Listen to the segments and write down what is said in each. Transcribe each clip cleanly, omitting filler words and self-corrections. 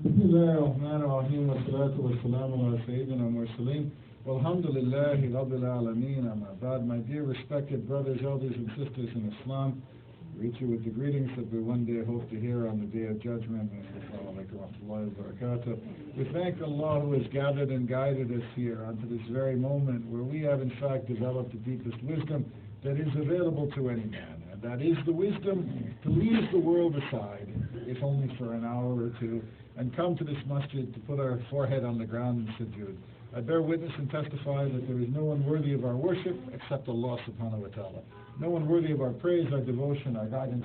بسم الله الرحمن الرحيم والصلاة والسلام على سيدنا المرسلين والحمد لله رب العالمين أما بعد. My dear respected brothers, elders and sisters in Islam, I greet you with the greetings that we one day hope to hear on the Day of Judgment. We thank Allah who has gathered and guided us here unto this very moment where we have in fact developed the deepest wisdom that is available to any man. And that is the wisdom to leave the world aside, if only for an hour or two, and come to this masjid to put our forehead on the ground in sujood. I bear witness and testify that there is no one worthy of our worship except Allah subhanahu wa ta'ala. No one worthy of our praise, our devotion, our guidance,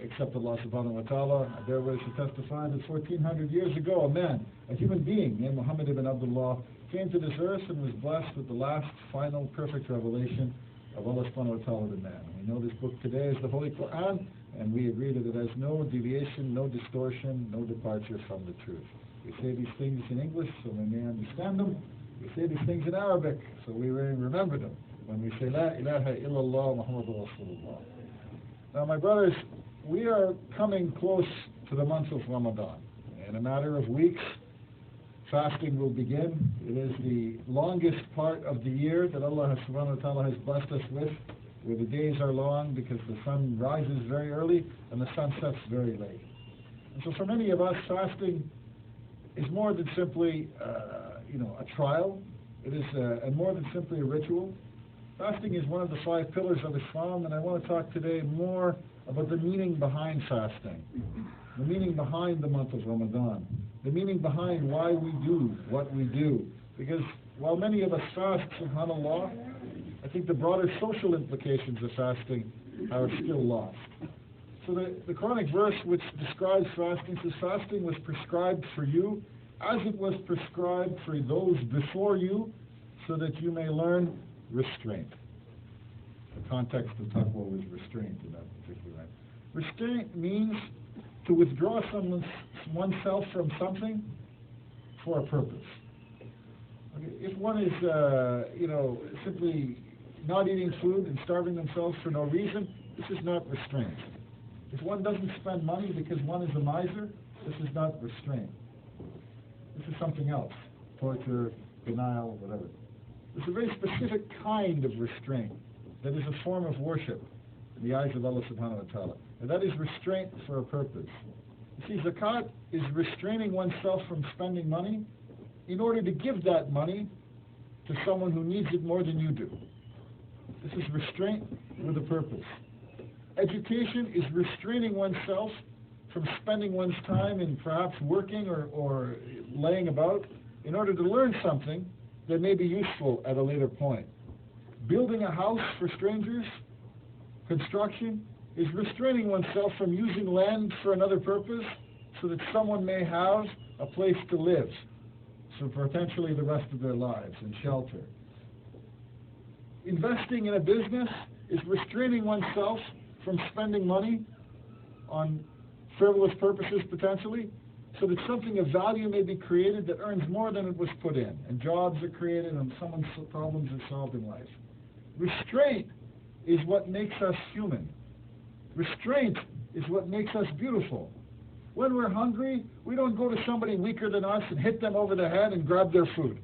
except Allah subhanahu wa ta'ala. I bear witness and testify that 1400 years ago, a man, a human being named Muhammad ibn Abdullah, came to this earth and was blessed with the last, final, perfect revelation of Allah subhanahu wa ta'ala to man. We know this book today is the Holy Quran, and we agree that it has no deviation, no distortion, no departure from the truth. We say these things in English so we may understand them. We say these things in Arabic so we may remember them. When we say La ilaha illallah Muhammadur Rasulullah. Now my brothers, we are coming close to the month of Ramadan. In a matter of weeks, fasting will begin. It is the longest part of the year that Allah subhanahu wa ta'ala has blessed us with, where the days are long because the sun rises very early and the sun sets very late. And so for many of us, fasting is more than simply a trial. It is more than simply a ritual. Fasting is one of the 5 pillars of Islam, and I want to talk today more about the meaning behind fasting, the meaning behind the month of Ramadan, the meaning behind why we do what we do. Because while many of us fast, subhanAllah, I think the broader social implications of fasting are still lost. So the Quranic verse which describes fasting says, fasting was prescribed for you as it was prescribed for those before you, so that you may learn restraint. The context of taqwa was restraint in that particular way. Restraint means to withdraw oneself from something for a purpose. Okay, if one is, simply not eating food and starving themselves for no reason, this is not restraint. If one doesn't spend money because one is a miser, this is not restraint. This is something else. Torture, denial, whatever. There's a very specific kind of restraint that is a form of worship in the eyes of Allah subhanahu wa ta'ala. And that is restraint for a purpose. You see, zakat is restraining oneself from spending money in order to give that money to someone who needs it more than you do. This is restraint with a purpose. Education is restraining oneself from spending one's time in perhaps working or laying about in order to learn something that may be useful at a later point. Building a house for strangers, construction, is restraining oneself from using land for another purpose so that someone may have a place to live, so potentially the rest of their lives, and shelter. Investing in a business is restraining oneself from spending money on frivolous purposes potentially, so that something of value may be created that earns more than it was put in, and jobs are created and someone's problems are solved in life. Restraint is what makes us human. Restraint is what makes us beautiful. When we're hungry, we don't go to somebody weaker than us and hit them over the head and grab their food.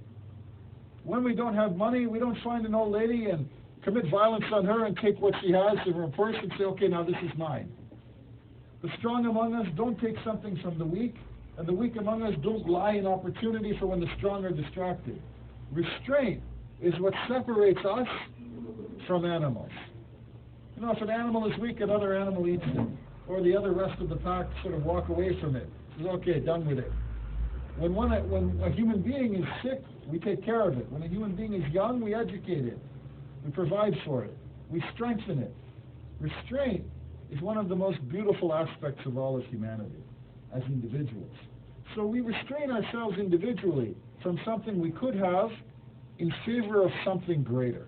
When we don't have money, we don't find an old lady and commit violence on her and take what she has in her purse and say, okay, now this is mine. The strong among us don't take something from the weak, and the weak among us don't lie in opportunity for when the strong are distracted. Restraint is what separates us from animals. You know, if an animal is weak, another animal eats it, or the other rest of the pack sort of walk away from it. Says, okay, done with it. When a human being is sick, we take care of it. When a human being is young, we educate it. We provide for it. We strengthen it. Restraint is one of the most beautiful aspects of all of humanity as individuals. So we restrain ourselves individually from something we could have in favor of something greater.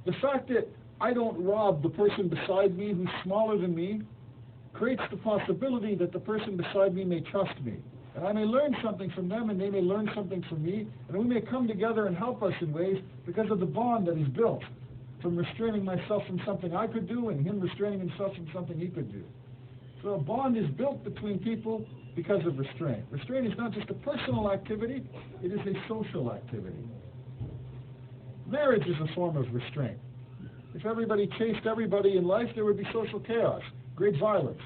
The fact that I don't rob the person beside me who's smaller than me creates the possibility that the person beside me may trust me. And I may learn something from them and they may learn something from me, and we may come together and help us in ways because of the bond that is built from restraining myself from something I could do and him restraining himself from something he could do. So a bond is built between people because of restraint. Restraint is not just a personal activity, it is a social activity. Marriage is a form of restraint. If everybody chased everybody in life, there would be social chaos, great violence.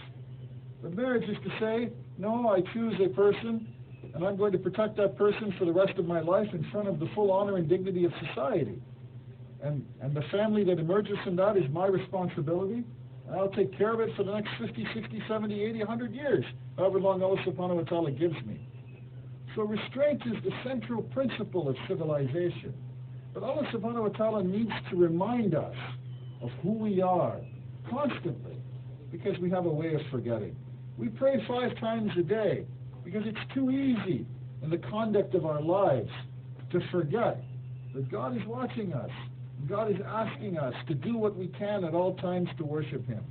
But marriage is to say, no, I choose a person, and I'm going to protect that person for the rest of my life in front of the full honor and dignity of society. And the family that emerges from that is my responsibility, and I'll take care of it for the next 50, 60, 70, 80, 100 years, however long Allah subhanahu wa ta'ala gives me. So restraint is the central principle of civilization. But Allah subhanahu wa ta'ala needs to remind us of who we are constantly, because we have a way of forgetting. We pray 5 times a day because it's too easy in the conduct of our lives to forget that God is watching us. God is asking us to do what we can at all times to worship Him.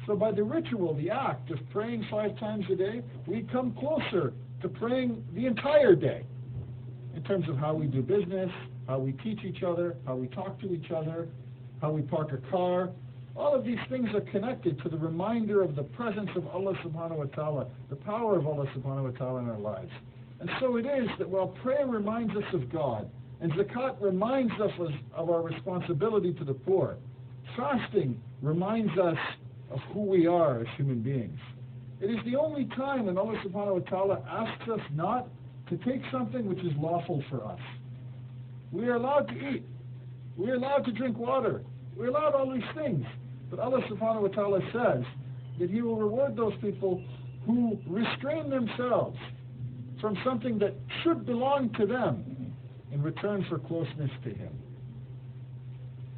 So by the ritual, the act of praying 5 times a day, we come closer to praying the entire day in terms of how we do business, how we teach each other, how we talk to each other, how we park a car. All of these things are connected to the reminder of the presence of Allah subhanahu wa ta'ala, the power of Allah subhanahu wa ta'ala in our lives. And so it is that while prayer reminds us of God, and zakat reminds us of our responsibility to the poor, fasting reminds us of who we are as human beings. It is the only time when Allah subhanahu wa ta'ala asks us not to take something which is lawful for us. We are allowed to eat. We are allowed to drink water. We're allowed all these things. But Allah subhanahu wa ta'ala says that He will reward those people who restrain themselves from something that should belong to them in return for closeness to Him.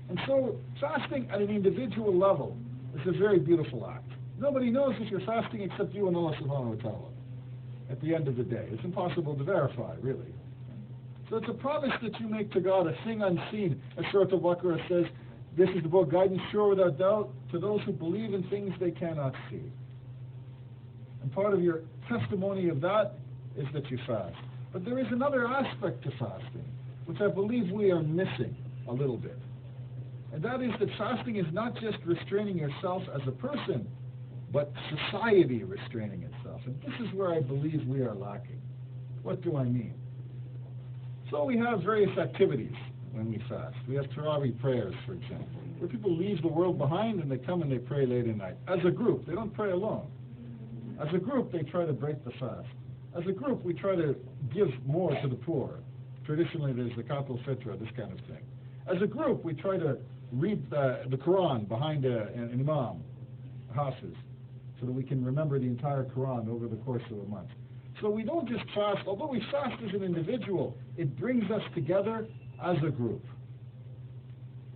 And so fasting at an individual level is a very beautiful act. Nobody knows if you're fasting except you and Allah subhanahu wa ta'ala at the end of the day. It's impossible to verify, really. So it's a promise that you make to God, a thing unseen. As Surah Al-Baqarah says, this is the book, guidance sure without doubt, to those who believe in things they cannot see. And part of your testimony of that is that you fast. But there is another aspect to fasting, which I believe we are missing a little bit. And that is that fasting is not just restraining yourself as a person, but society restraining itself. And this is where I believe we are lacking. What do I mean? So we have various activities when we fast. We have Tarawih prayers, for example, where people leave the world behind and they come and they pray late at night. As a group, they don't pray alone. As a group, they try to break the fast. As a group, we try to give more to the poor. Traditionally, there's the zakat al-fitra, this kind of thing. As a group, we try to read the Quran behind an imam, hafiz, so that we can remember the entire Quran over the course of a month. So we don't just fast, although we fast as an individual, it brings us together as a group.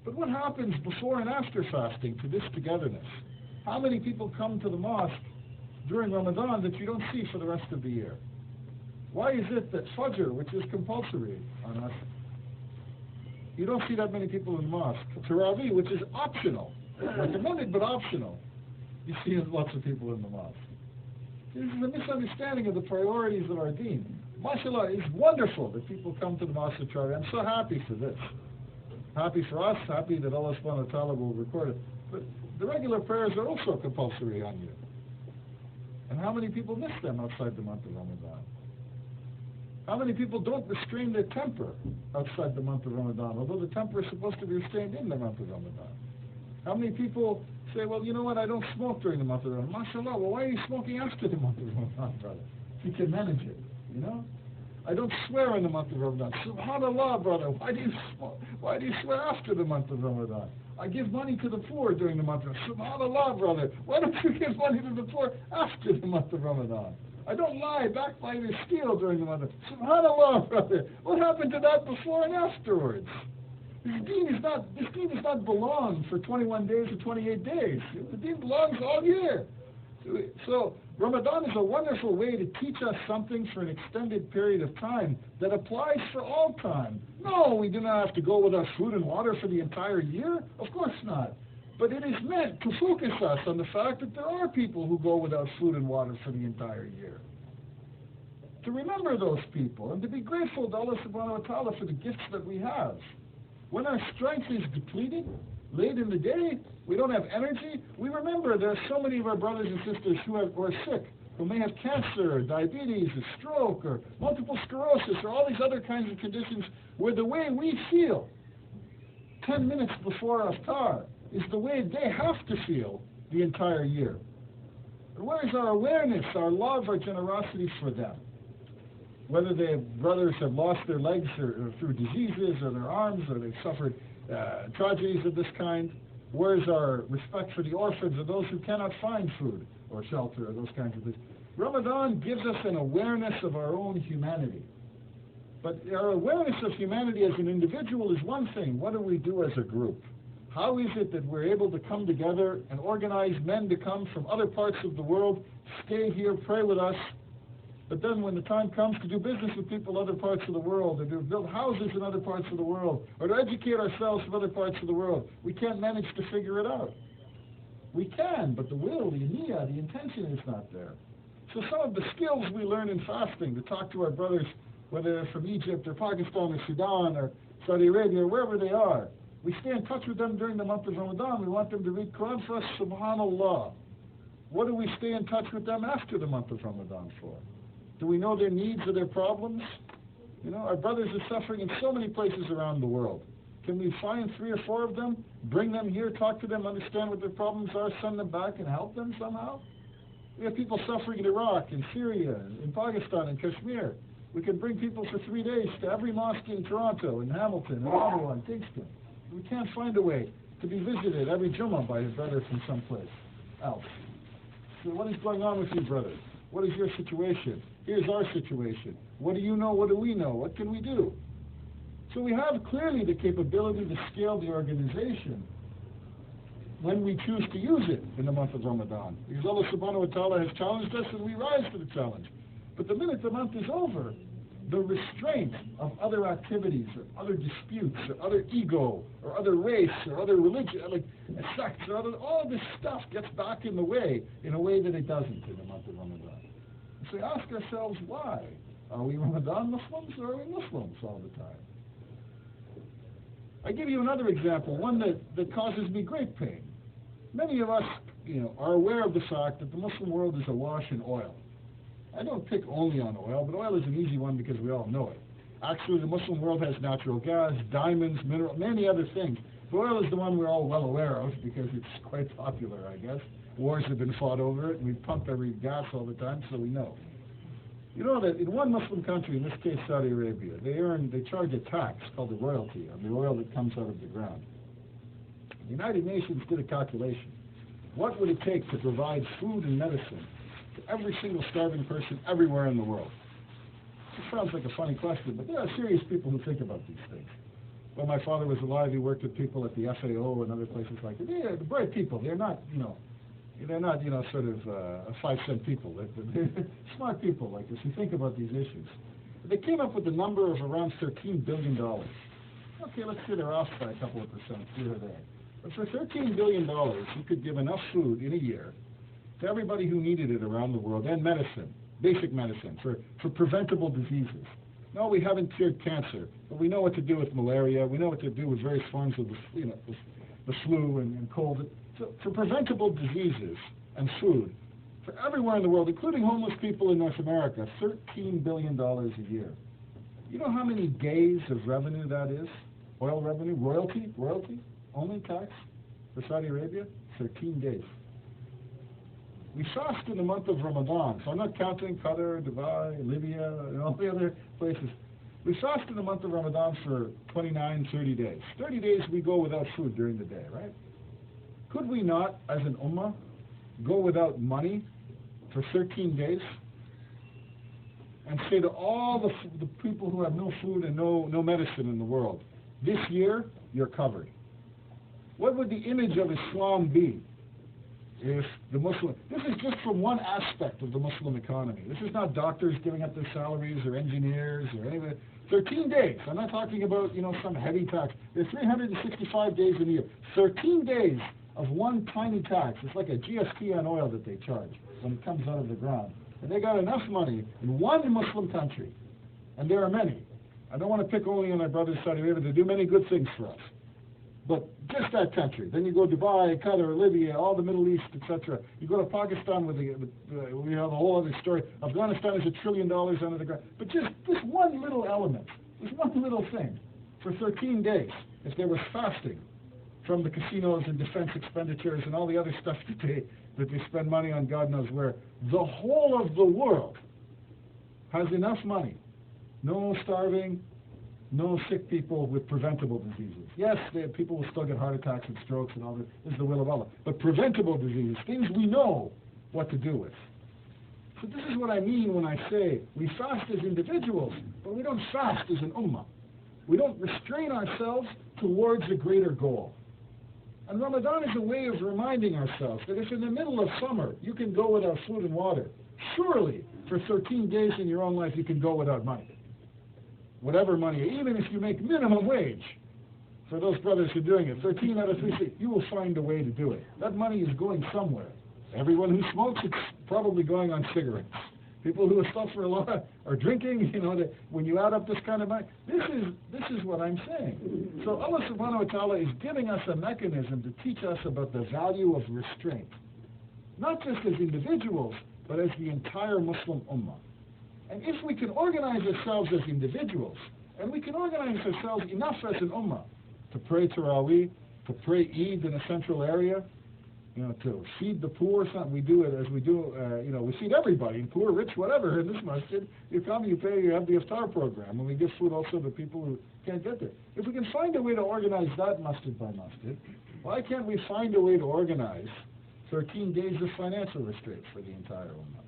But what happens before and after fasting to this togetherness? How many people come to the mosque during Ramadan that you don't see for the rest of the year? Why is it that Fajr, which is compulsory on us, you don't see that many people in the mosque? Tarawih, which is optional, recommended but optional, you see lots of people in the mosque. This is a misunderstanding of the priorities of our deen. MashaAllah, it's wonderful that people come to the mosque to Tarawih. I'm so happy for this. Happy for us, happy that Allah subhanahu wa ta'ala will record it. But the regular prayers are also compulsory on you. And how many people miss them outside the month of Ramadan? How many people don't restrain their temper outside the month of Ramadan, although the temper is supposed to be restrained in the month of Ramadan? How many people say, well, you know what, I don't smoke during the month of Ramadan. MashaAllah, well, why are you smoking after the month of Ramadan, brother? If you can manage it, you know? I don't swear in the month of Ramadan. SubhanAllah, brother, why do you swear after the month of Ramadan? I give money to the poor during the month of Ramadan. SubhanAllah, brother, why don't you give money to the poor after the month of Ramadan? I don't lie, backbite, or steal during the month of SubhanAllah, brother, what happened to that before and afterwards? This deen does not belong for 21 days or 28 days. The deen belongs all year. So Ramadan is a wonderful way to teach us something for an extended period of time that applies for all time. No, we do not have to go without food and water for the entire year. Of course not. But it is meant to focus us on the fact that there are people who go without food and water for the entire year. To remember those people and to be grateful to Allah subhanahu wa ta'ala for the gifts that we have. When our strength is depleted, late in the day, we don't have energy, we remember there are so many of our brothers and sisters who are sick, who may have cancer, or diabetes, or stroke, or multiple sclerosis, or all these other kinds of conditions where the way we feel 10 minutes before iftar is the way they have to feel the entire year. And where is our awareness, our love, our generosity for them? Whether their brothers have lost their legs or through diseases, or their arms, or they've suffered tragedies of this kind, where's our respect for the orphans or those who cannot find food or shelter or those kinds of things? Ramadan gives us an awareness of our own humanity. But our awareness of humanity as an individual is one thing. What do we do as a group? How is it that we're able to come together and organize men to come from other parts of the world, stay here, pray with us, but then when the time comes to do business with people in other parts of the world, or to build houses in other parts of the world, or to educate ourselves from other parts of the world, we can't manage to figure it out. We can, but the will, the niyyah, the intention is not there. So some of the skills we learn in fasting, to talk to our brothers, whether they're from Egypt or Pakistan or Sudan or Saudi Arabia or wherever they are, we stay in touch with them during the month of Ramadan. We want them to read Quran for us, subhanAllah. What do we stay in touch with them after the month of Ramadan for? Do we know their needs or their problems? You know, our brothers are suffering in so many places around the world. Can we find 3 or 4 of them, bring them here, talk to them, understand what their problems are, send them back and help them somehow? We have people suffering in Iraq, in Syria, in Pakistan, in Kashmir. We can bring people for 3 days to every mosque in Toronto, in Hamilton, in Ottawa, in Kingston. We can't find a way to be visited every Jummah by a brother from someplace else. So what is going on with you, brother? What is your situation? Here's our situation. What do you know? What do we know? What can we do? So we have clearly the capability to scale the organization when we choose to use it in the month of Ramadan. Because Allah subhanahu wa ta'ala has challenged us and we rise to the challenge. But the minute the month is over, the restraint of other activities or other disputes or other ego or other race or other religion, like sects or other, all this stuff gets back in the way in a way that it doesn't in the month of Ramadan. So we ask ourselves, why? Are we Ramadan Muslims or are we Muslims all the time? I give you another example, one that causes me great pain. Many of us, are aware of the fact that the Muslim world is awash in oil. I don't pick only on oil, but oil is an easy one because we all know it. Actually, the Muslim world has natural gas, diamonds, mineral, many other things. But oil is the one we're all well aware of because it's quite popular, I guess. Wars have been fought over it, and we pump every gas all the time, so we know. You know that in one Muslim country, in this case Saudi Arabia, they charge a tax called the royalty on the oil that comes out of the ground. The United Nations did a calculation. What would it take to provide food and medicine to every single starving person everywhere in the world? It sounds like a funny question, but there are serious people who think about these things. When my father was alive, he worked with people at the FAO and other places like that. They're bright people. They're not, sort of 5-cent people. They're smart people like this who think about these issues. They came up with a number of around $13 billion. Okay, let's say they're off by a couple of percent here or there. But for $13 billion, you could give enough food in a year to everybody who needed it around the world, and medicine, basic medicine, for preventable diseases. No, we haven't cured cancer, but we know what to do with malaria. We know what to do with various forms of the flu and cold. So for preventable diseases and food, for everywhere in the world, including homeless people in North America, $13 billion a year. You know how many days of revenue that is? Oil revenue, royalty, only tax for Saudi Arabia? 13 days. We fast in the month of Ramadan, so I'm not counting Qatar, Dubai, Libya, and all the other places. We fast in the month of Ramadan for 29, 30 days. 30 days we go without food during the day, right? Could we not, as an ummah, go without money for 13 days and say to all the people who have no food and no medicine in the world, this year, you're covered? What would the image of Islam be if the Muslim... This is just from one aspect of the Muslim economy. This is not doctors giving up their salaries or engineers or anything. 13 days. I'm not talking about, some heavy tax. There's 365 days in a year. 13 days of one tiny tax. It's like a GST on oil that they charge when it comes out of the ground. And they got enough money in one Muslim country, and there are many. I don't want to pick only on our brothers in Saudi Arabia. They do many good things for us. But just that country. Then you go Dubai, Qatar, Libya, all the Middle East, etc. You go to Pakistan we have a whole other story. Afghanistan is $1 trillion under the ground. But just this one little element, this one little thing, for 13 days, if there was fasting from the casinos and defense expenditures and all the other stuff that they spend money on God knows where, the whole of the world has enough money. No starving, no sick people with preventable diseases. Yes, people will still get heart attacks and strokes and all that. This is the will of Allah. But preventable diseases, things we know what to do with. So this is what I mean when I say we fast as individuals, but we don't fast as an ummah. We don't restrain ourselves towards a greater goal. And Ramadan is a way of reminding ourselves that if in the middle of summer you can go without food and water, surely for 13 days in your own life you can go without money. Whatever money, even if you make minimum wage, for those brothers who are doing it, 13 out of 3, you will find a way to do it. That money is going somewhere. Everyone who smokes, it's probably going on cigarettes. People who suffer a lot are drinking, when you add up this kind of money, this is what I'm saying. So Allah subhanahu wa ta'ala is giving us a mechanism to teach us about the value of restraint. Not just as individuals, but as the entire Muslim ummah. And if we can organize ourselves as individuals, and we can organize ourselves enough as an ummah to pray Taraweeh, to pray Eid in a central area, to feed the poor, something we do it as we do, we feed everybody, poor, rich, whatever, in this masjid. You come, you pay, you have the iftar program, and we give food also to people who can't get there. If we can find a way to organize that masjid by masjid, why can't we find a way to organize 13 days of financial restraint for the entire ummah?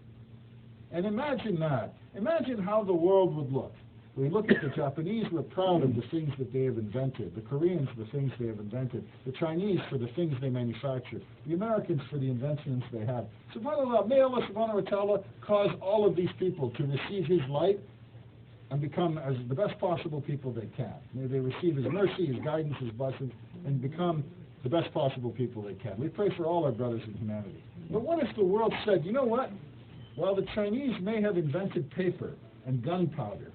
And imagine that. Imagine how the world would look. We look at the Japanese, we're proud of the things that they have invented. The Koreans, the things they have invented. The Chinese for the things they manufacture. The Americans for the inventions they have. SubhanAllah, may Allah subhanahu wa ta'ala cause all of these people to receive His light and become as the best possible people they can. May they receive His mercy, His guidance, His blessings, and become the best possible people they can. We pray for all our brothers in humanity. But what if the world said, you know what? While the Chinese may have invented paper and gunpowder,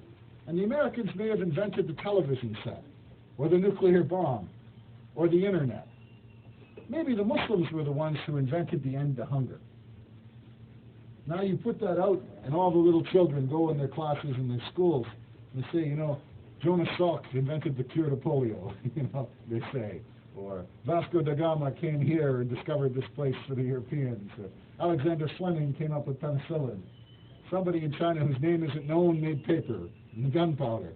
and the Americans may have invented the television set, or the nuclear bomb, or the internet, maybe the Muslims were the ones who invented the end to hunger. Now you put that out, and all the little children go in their classes in their schools, and say, Jonas Salk invented the cure to polio, they say. Or Vasco da Gama came here and discovered this place for the Europeans. Alexander Fleming came up with penicillin. Somebody in China whose name isn't known made paper and gunpowder.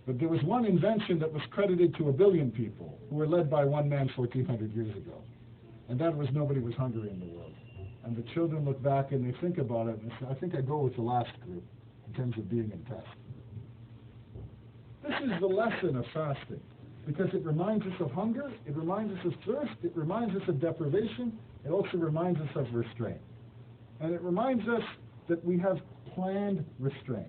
But there was one invention that was credited to 1 billion people who were led by one man 1,400 years ago. And that was nobody was hungry in the world. And the children look back and they think about it and they say, I think I go with the last group in terms of being in test. This is the lesson of fasting. Because it reminds us of hunger, it reminds us of thirst, it reminds us of deprivation, it also reminds us of restraint. And it reminds us that we have planned restraint.